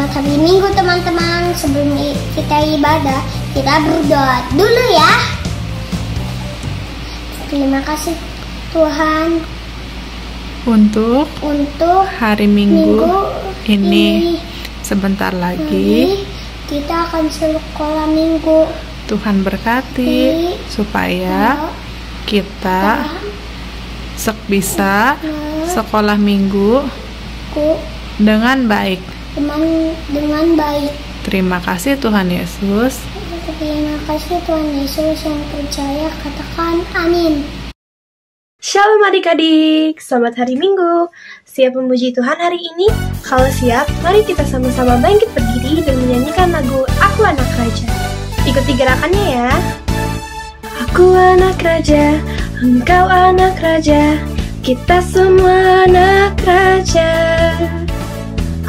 Selamat hari Minggu teman-teman. Sebelum kita ibadah, kita berdoa dulu ya. Terima kasih Tuhan untuk hari Minggu ini. Sebentar lagi kita akan sekolah minggu. Tuhan berkati supaya kita bisa sekolah minggu dengan baik. Dengan baik. Terima kasih Tuhan Yesus. Terima kasih Tuhan Yesus. Yang percaya katakan amin. Shalom adik-adik, selamat hari Minggu. Siap memuji Tuhan hari ini? Kalau siap, mari kita sama-sama bangkit berdiri dan menyanyikan lagu Aku Anak Raja. Ikuti gerakannya ya. Aku anak raja, engkau anak raja, kita semua anak raja.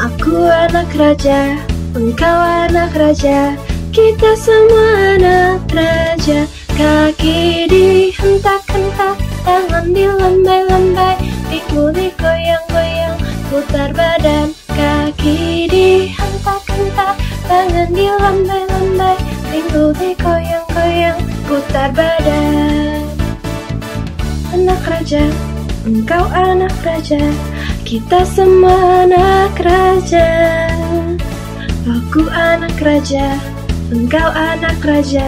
Aku anak raja, engkau anak raja, kita semua anak raja. Kaki dihentak-hentak, tangan dilambai-lambai, pinggul digoyang-goyang, putar badan. Kaki dihentak-hentak, tangan dilambai-lambai, pinggul digoyang-goyang, putar badan. Anak raja, engkau anak raja, kita semua anak raja. Aku anak raja, engkau anak raja,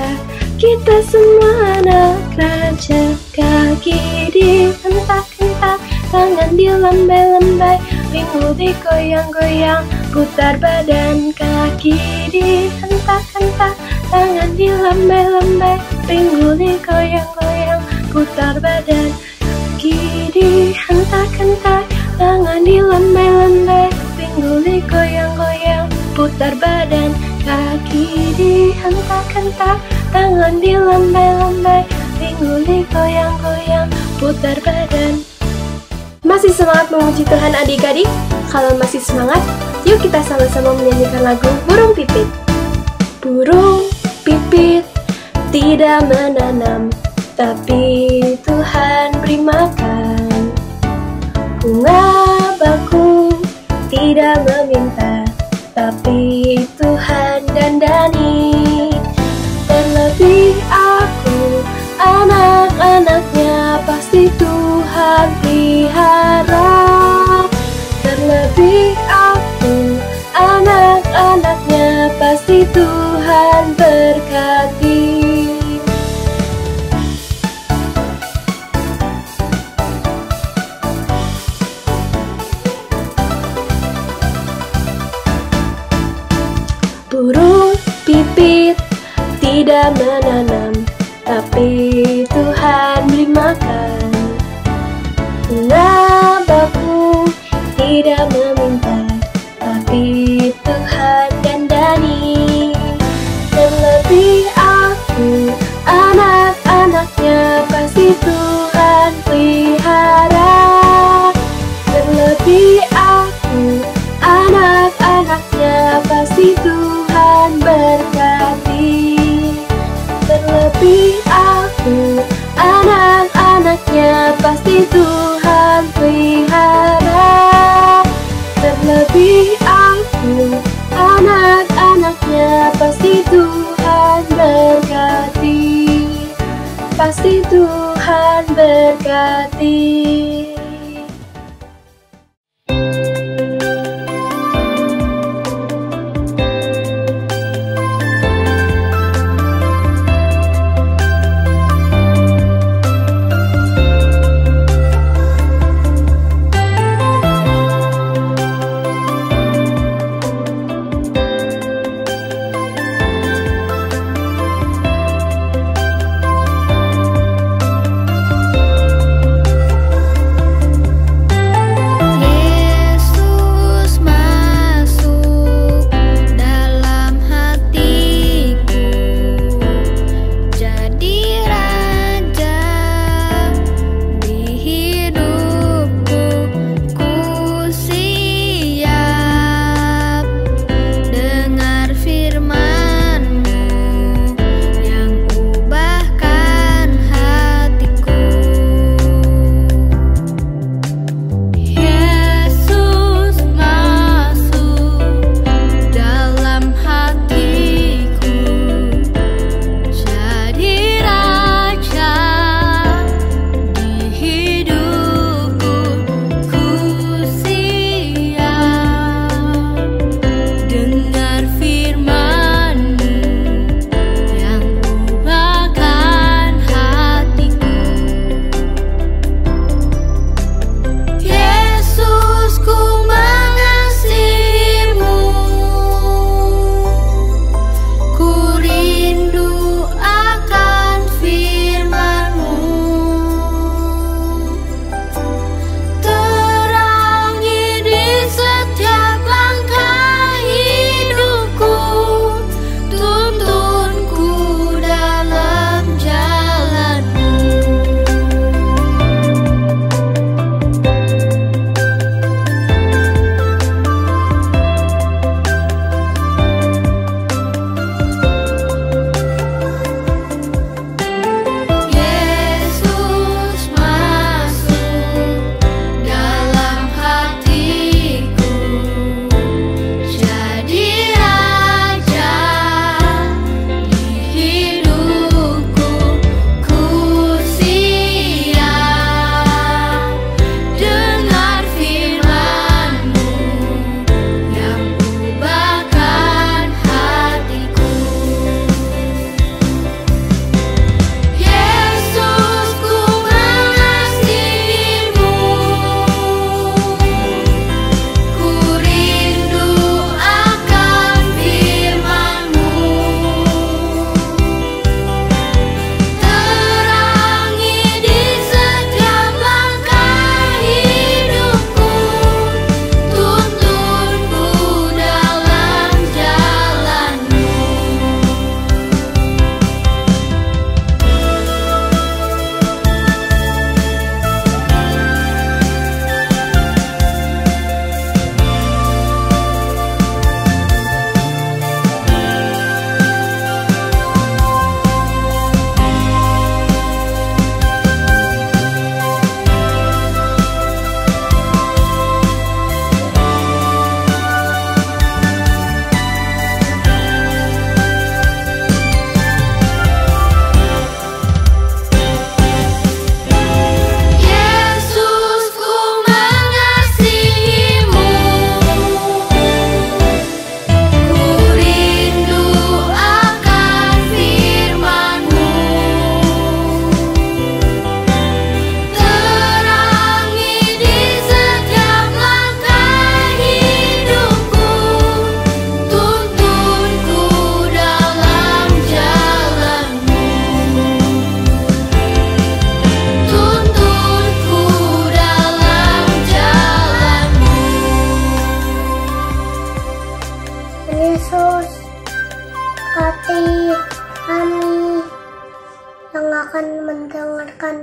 kita semua anak raja. Kaki dihentak-hentak, tangan dilambai-lambai, pinggul digoyang-goyang, putar badan. Kaki dihentak-hentak, tangan dilambai-lambai, pinggul digoyang-goyang, putar badan. Kaki dihentak-hentak, tangan dilambai-lambai, pinggul digoyang-goyang, putar badan. Kaki dihentak-hentak, tangan dilambai-lambai, pinggul digoyang-goyang, putar badan. Masih semangat memuji Tuhan adik-adik? Kalau masih semangat, yuk kita sama-sama menyanyikan lagu Burung Pipit. Burung pipit tidak menanam, tapi Tuhan beri makan. Bunga bakung tidak meminta, tapi Tuhan dandani. Terlebih aku, anak-anaknya pasti Tuhan pelihara. Terlebih aku, anak-anaknya pasti Tuhan berkati. Burung pipit tidak menanam, tapi Tuhan beri makan. Bunga bakung tidak meminta, tapi Tuhan dandani. Terlebih aku, anak-anaknya pasti Tuhan pelihara. Terlebih aku, anak-anaknya pasti Tuhan berkati. Terlebih aku, anak-anaknya pasti Tuhan pelihara. Terlebih aku, anak-anaknya pasti Tuhan berkati. Pasti Tuhan berkati.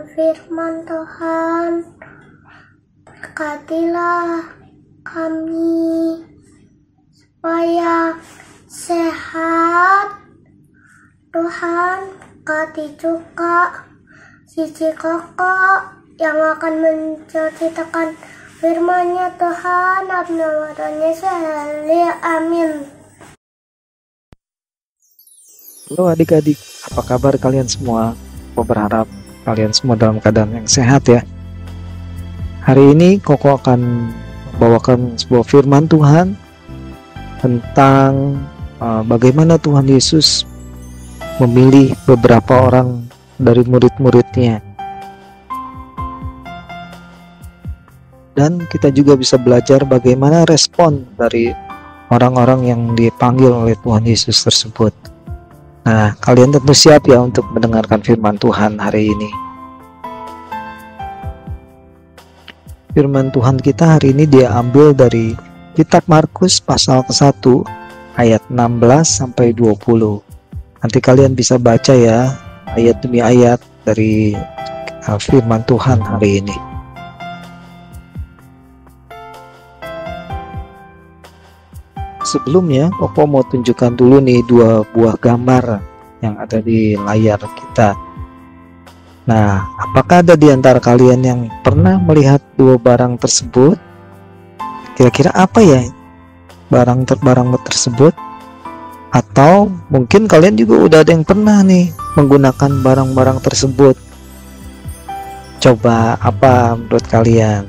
firman Tuhan. Berkatilah kami supaya sehat. Tuhan, berkati juga Cici Kakak yang akan menceritakan firman-Nya Tuhan. Dalam nama Tuhan Yesus, amin. Halo adik-adik, apa kabar kalian semua? Aku berharap kalian semua dalam keadaan yang sehat ya. Hari ini Koko akan membawakan sebuah firman Tuhan tentang bagaimana Tuhan Yesus memilih beberapa orang dari murid-muridnya. Dan kita juga bisa belajar bagaimana respon dari orang-orang yang dipanggil oleh Tuhan Yesus tersebut. Nah, kalian tentu siap ya untuk mendengarkan firman Tuhan hari ini. Firman Tuhan kita hari ini dia ambil dari kitab Markus pasal ke-1 ayat 16 sampai 20. Nanti kalian bisa baca ya ayat demi ayat dari firman Tuhan hari ini. Sebelumnya, Koko mau tunjukkan dulu nih dua buah gambar yang ada di layar kita. Nah, apakah ada di antara kalian yang pernah melihat dua barang tersebut? Kira-kira apa ya barang tersebut? Atau mungkin kalian juga udah ada yang pernah nih menggunakan barang-barang tersebut. Coba apa menurut kalian?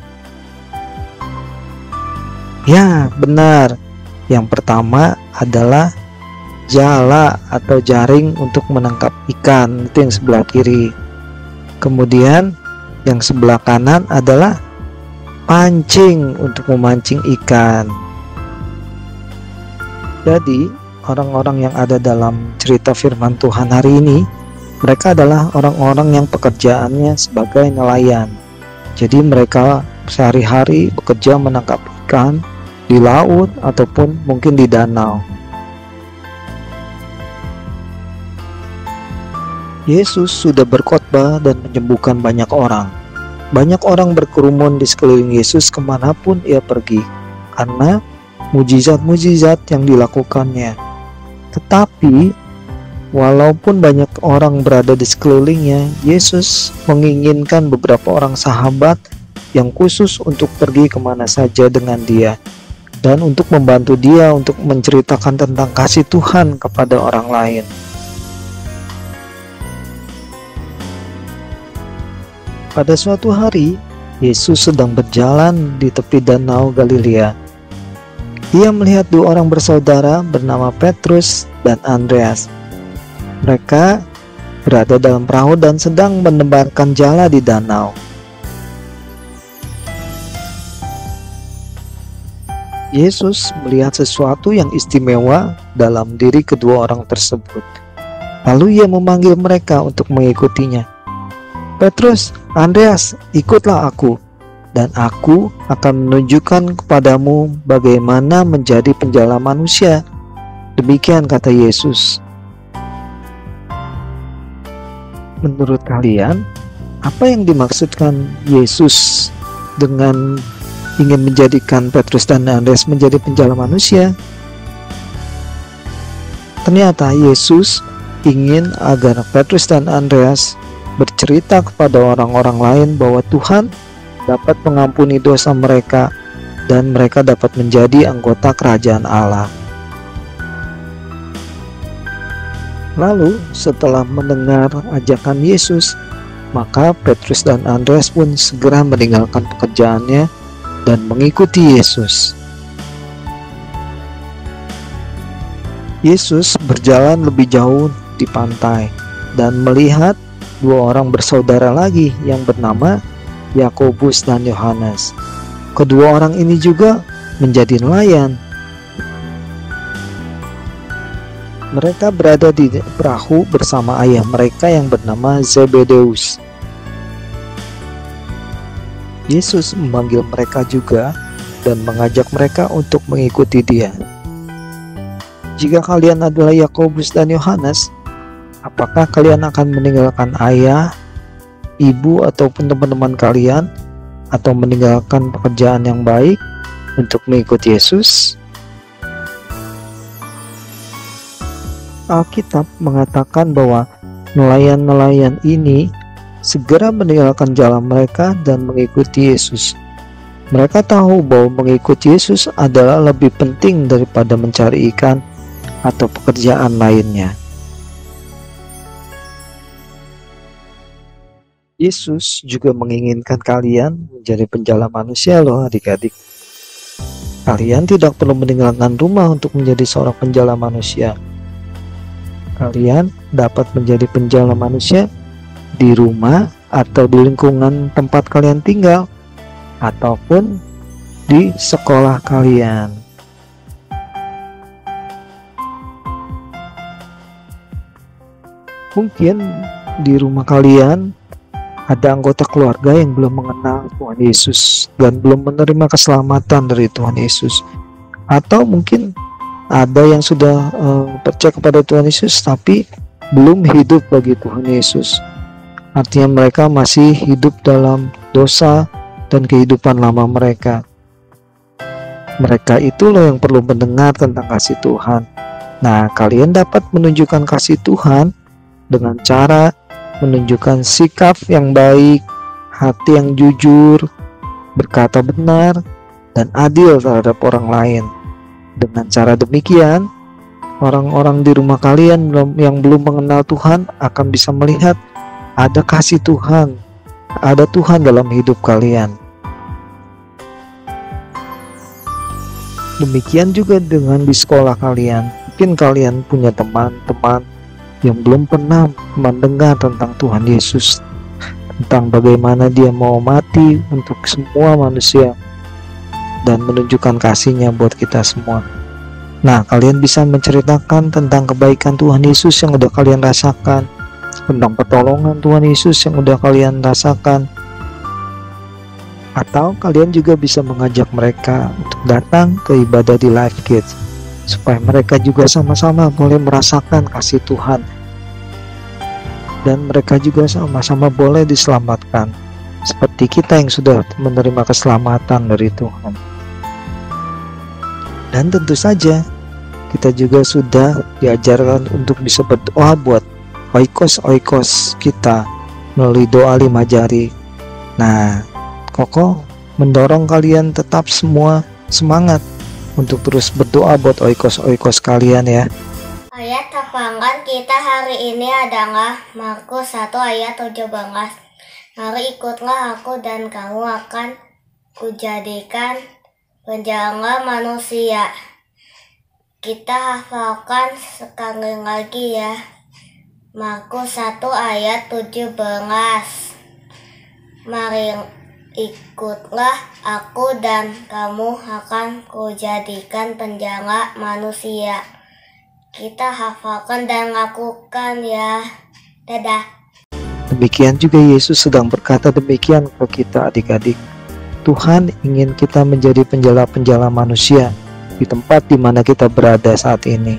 Ya, benar. Yang pertama adalah jala atau jaring untuk menangkap ikan, itu yang sebelah kiri. Kemudian yang sebelah kanan adalah pancing untuk memancing ikan. Jadi orang-orang yang ada dalam cerita firman Tuhan hari ini, mereka adalah orang-orang yang pekerjaannya sebagai nelayan. Jadi mereka sehari-hari bekerja menangkap ikan di laut ataupun mungkin di danau. Yesus sudah berkhotbah dan menyembuhkan banyak orang. Banyak orang berkerumun di sekeliling Yesus kemanapun ia pergi, karena mujizat-mujizat yang dilakukannya. Tetapi, walaupun banyak orang berada di sekelilingnya, Yesus menginginkan beberapa orang sahabat yang khusus untuk pergi kemana saja dengan dia, dan untuk membantu dia untuk menceritakan tentang kasih Tuhan kepada orang lain. Pada suatu hari, Yesus sedang berjalan di tepi danau Galilea. Ia melihat dua orang bersaudara bernama Petrus dan Andreas. Mereka berada dalam perahu dan sedang menebarkan jala di danau. Yesus melihat sesuatu yang istimewa dalam diri kedua orang tersebut. Lalu ia memanggil mereka untuk mengikutinya. Petrus, Andreas, ikutlah aku, dan aku akan menunjukkan kepadamu bagaimana menjadi penjala manusia. Demikian kata Yesus. Menurut kalian, apa yang dimaksudkan Yesus dengan ingin menjadikan Petrus dan Andreas menjadi penjala manusia? Ternyata Yesus ingin agar Petrus dan Andreas bercerita kepada orang-orang lain bahwa Tuhan dapat mengampuni dosa mereka dan mereka dapat menjadi anggota kerajaan Allah. Lalu setelah mendengar ajakan Yesus, maka Petrus dan Andreas pun segera meninggalkan pekerjaannya dan mengikuti Yesus. Yesus berjalan lebih jauh di pantai dan melihat dua orang bersaudara lagi yang bernama Yakobus dan Yohanes. Kedua orang ini juga menjadi nelayan. Mereka berada di perahu bersama ayah mereka yang bernama Zebedeus. Yesus memanggil mereka juga dan mengajak mereka untuk mengikuti dia. Jika kalian adalah Yakobus dan Yohanes, apakah kalian akan meninggalkan ayah, ibu ataupun teman-teman kalian, atau meninggalkan pekerjaan yang baik untuk mengikuti Yesus? Alkitab mengatakan bahwa nelayan-nelayan ini segera meninggalkan jalan mereka dan mengikuti Yesus. Mereka tahu bahwa mengikuti Yesus adalah lebih penting daripada mencari ikan atau pekerjaan lainnya. Yesus juga menginginkan kalian menjadi penjala manusia loh adik-adik. Kalian tidak perlu meninggalkan rumah untuk menjadi seorang penjala manusia. Kalian dapat menjadi penjala manusia di rumah atau di lingkungan tempat kalian tinggal, ataupun di sekolah kalian. Mungkin di rumah kalian ada anggota keluarga yang belum mengenal Tuhan Yesus dan belum menerima keselamatan dari Tuhan Yesus. Atau mungkin ada yang sudah percaya kepada Tuhan Yesus tapi belum hidup bagi Tuhan Yesus. Artinya mereka masih hidup dalam dosa dan kehidupan lama mereka. Mereka itulah yang perlu mendengar tentang kasih Tuhan. Nah, kalian dapat menunjukkan kasih Tuhan dengan cara menunjukkan sikap yang baik, hati yang jujur, berkata benar, dan adil terhadap orang lain. Dengan cara demikian, orang-orang di rumah kalian yang belum mengenal Tuhan akan bisa melihat ada kasih Tuhan, ada Tuhan dalam hidup kalian. Demikian juga dengan di sekolah kalian. Mungkin kalian punya teman-teman yang belum pernah mendengar tentang Tuhan Yesus, tentang bagaimana dia mau mati untuk semua manusia dan menunjukkan kasih-Nya buat kita semua. Nah, kalian bisa menceritakan tentang kebaikan Tuhan Yesus yang udah kalian rasakan, tentang pertolongan Tuhan Yesus yang udah kalian rasakan. Atau kalian juga bisa mengajak mereka untuk datang ke ibadah di Life Kids, supaya mereka juga sama-sama boleh merasakan kasih Tuhan, dan mereka juga sama-sama boleh diselamatkan seperti kita yang sudah menerima keselamatan dari Tuhan. Dan tentu saja kita juga sudah diajarkan untuk bisa berdoa buat oikos kita melalui doa 5 jari. Nah, Koko mendorong kalian tetap semua semangat untuk terus berdoa buat oikos kalian ya. Ayat hafalan kita hari ini adalah Markus 1 ayat 17. Mari ikutlah aku dan kamu akan kujadikan penjala manusia. Kita hafalkan sekali lagi ya. Markus 1 ayat 17. Mari ikutlah aku dan kamu akan kujadikan penjala manusia. Kita hafalkan dan lakukan ya. Dadah. Demikian juga Yesus sedang berkata demikian ke kita adik-adik. Tuhan ingin kita menjadi penjala-penjala manusia di tempat di mana kita berada saat ini.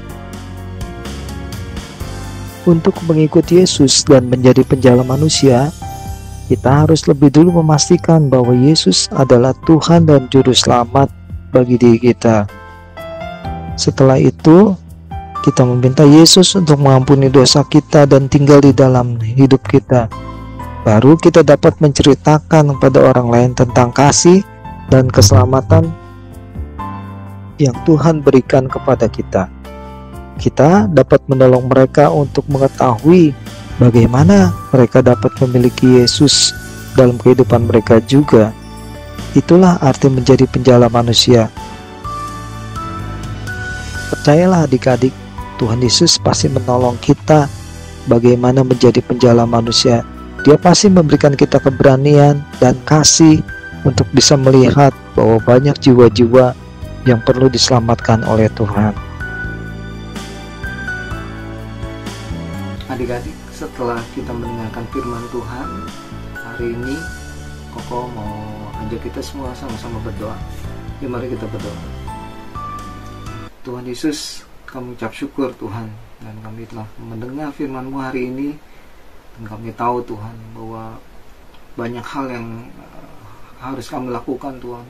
Untuk mengikuti Yesus dan menjadi penjala manusia, kita harus lebih dulu memastikan bahwa Yesus adalah Tuhan dan Juru Selamat bagi diri kita. Setelah itu, kita meminta Yesus untuk mengampuni dosa kita dan tinggal di dalam hidup kita. Baru kita dapat menceritakan kepada orang lain tentang kasih dan keselamatan yang Tuhan berikan kepada kita. Kita dapat menolong mereka untuk mengetahui bagaimana mereka dapat memiliki Yesus dalam kehidupan mereka juga. Itulah arti menjadi penjala manusia. Percayalah adik-adik, Tuhan Yesus pasti menolong kita bagaimana menjadi penjala manusia. Dia pasti memberikan kita keberanian dan kasih untuk bisa melihat bahwa banyak jiwa-jiwa yang perlu diselamatkan oleh Tuhan. Adik-adik, setelah kita mendengarkan firman Tuhan hari ini, Koko mau ajak kita semua sama-sama berdoa. Mari kita berdoa. Tuhan Yesus, kami ucap syukur Tuhan, dan kami telah mendengar firman-Mu hari ini, dan kami tahu Tuhan bahwa banyak hal yang harus kami lakukan Tuhan.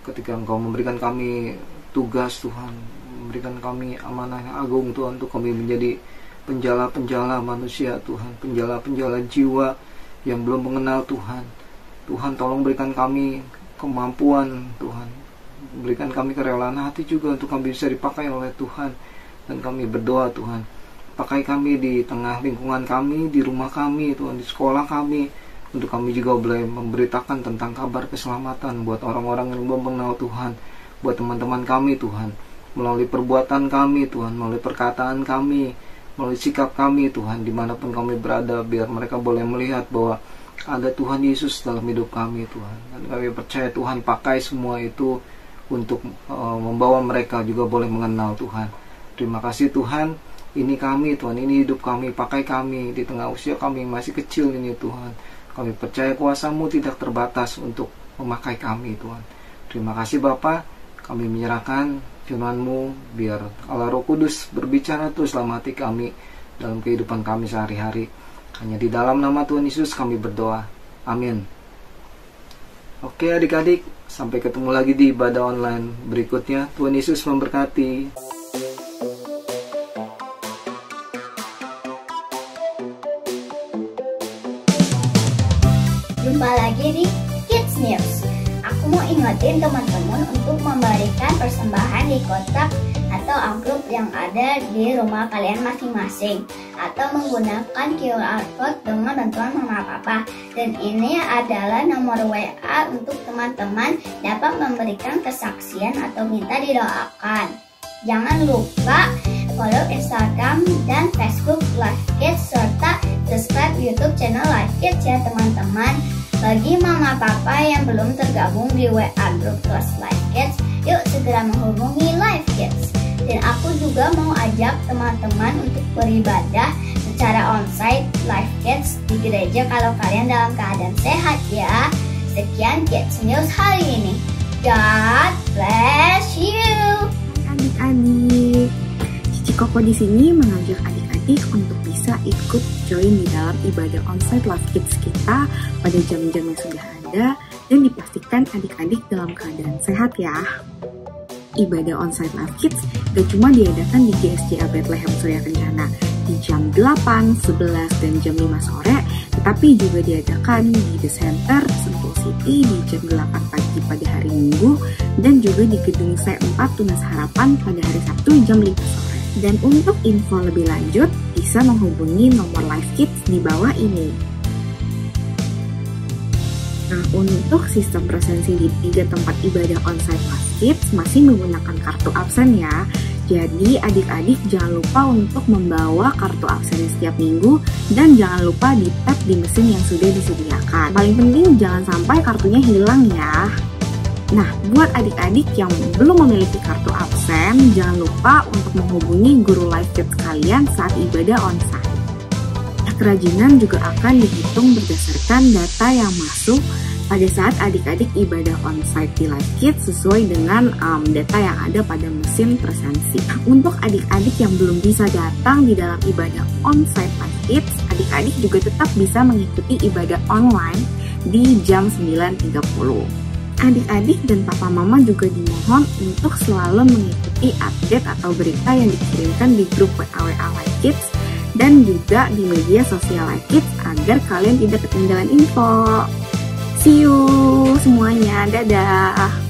Ketika Engkau memberikan kami tugas Tuhan, memberikan kami amanah yang agung Tuhan, untuk kami menjadi penjala-penjala manusia Tuhan, penjala-penjala jiwa yang belum mengenal Tuhan. Tuhan, tolong berikan kami kemampuan Tuhan, berikan kami kerelaan hati juga untuk kami bisa dipakai oleh Tuhan. Dan kami berdoa Tuhan, pakai kami di tengah lingkungan kami, di rumah kami Tuhan, di sekolah kami, untuk kami juga boleh memberitakan tentang kabar keselamatan buat orang-orang yang belum mengenal Tuhan, buat teman-teman kami Tuhan, melalui perbuatan kami Tuhan, melalui perkataan kami, melalui sikap kami Tuhan, dimanapun kami berada, biar mereka boleh melihat bahwa ada Tuhan Yesus dalam hidup kami Tuhan. Dan kami percaya Tuhan pakai semua itu untuk membawa mereka juga boleh mengenal Tuhan. Terima kasih Tuhan, ini kami Tuhan, ini hidup kami, pakai kami di tengah usia kami yang masih kecil ini Tuhan. Kami percaya kuasa-Mu tidak terbatas untuk memakai kami Tuhan. Terima kasih Bapa, kami menyerahkan firman-Mu, biar Allah Roh Kudus berbicara terus dalam hati kami, dalam kehidupan kami sehari-hari. Hanya di dalam nama Tuhan Yesus kami berdoa. Amin. Oke adik-adik, sampai ketemu lagi di ibadah online berikutnya. Tuhan Yesus memberkati. Jumpa lagi di Kids News. Aku mau ingetin teman-teman untuk memberikan persembahan di kotak atau amplop yang ada di rumah kalian masing-masing, atau menggunakan QR Code dengan bantuan Mama Papa. Dan ini adalah nomor WA untuk teman-teman dapat memberikan kesaksian atau minta didoakan. Jangan lupa follow Instagram dan Facebook Live Kids, serta subscribe YouTube channel Live Kids ya teman-teman. Bagi Mama Papa yang belum tergabung di WA Group Kelas Live Kids, yuk segera menghubungi Live Kids. Dan aku juga mau ajak teman-teman untuk beribadah secara onsite Live Kids di gereja kalau kalian dalam keadaan sehat ya. Sekian Kids News hari ini. God bless you. Adik-adik, Cici Koko di sini mengajak adik-adik untuk bisa ikut join di dalam ibadah onsite Live Kids kita pada jam-jam yang sudah ada, dan dipastikan adik-adik dalam keadaan sehat ya. Ibadah onsite Live Kids gak cuma diadakan di GSJA Bethlehem Surya Kencana di jam 8, 11, dan jam 5 sore, tetapi juga diadakan di The Center, Sentul City di jam 8 pagi pada hari Minggu, dan juga di gedung C4 Tunas Harapan pada hari Sabtu jam 5 sore. Dan untuk info lebih lanjut, bisa menghubungi nomor Live Kids di bawah ini. Nah, untuk sistem presensi di 3 tempat ibadah onsite Live Kids masih menggunakan kartu absen ya. Jadi adik-adik jangan lupa untuk membawa kartu absen setiap minggu, dan jangan lupa di tap di mesin yang sudah disediakan. Paling penting jangan sampai kartunya hilang ya. Nah, buat adik-adik yang belum memiliki kartu absen, jangan lupa untuk menghubungi guru Live Kids kalian saat ibadah onsite. Kerajinan juga akan dihitung berdasarkan data yang masuk pada saat adik-adik ibadah onsite di Live Kids sesuai dengan data yang ada pada mesin presensi. Untuk adik-adik yang belum bisa datang di dalam ibadah onsite Live Kids, adik-adik juga tetap bisa mengikuti ibadah online di jam 9.30. Adik-adik dan papa mama juga dimohon untuk selalu mengikuti update atau berita yang dikirimkan di grup WA Live Kids dan juga di media sosial Live Kids agar kalian tidak ketinggalan info. See you semuanya, dadah!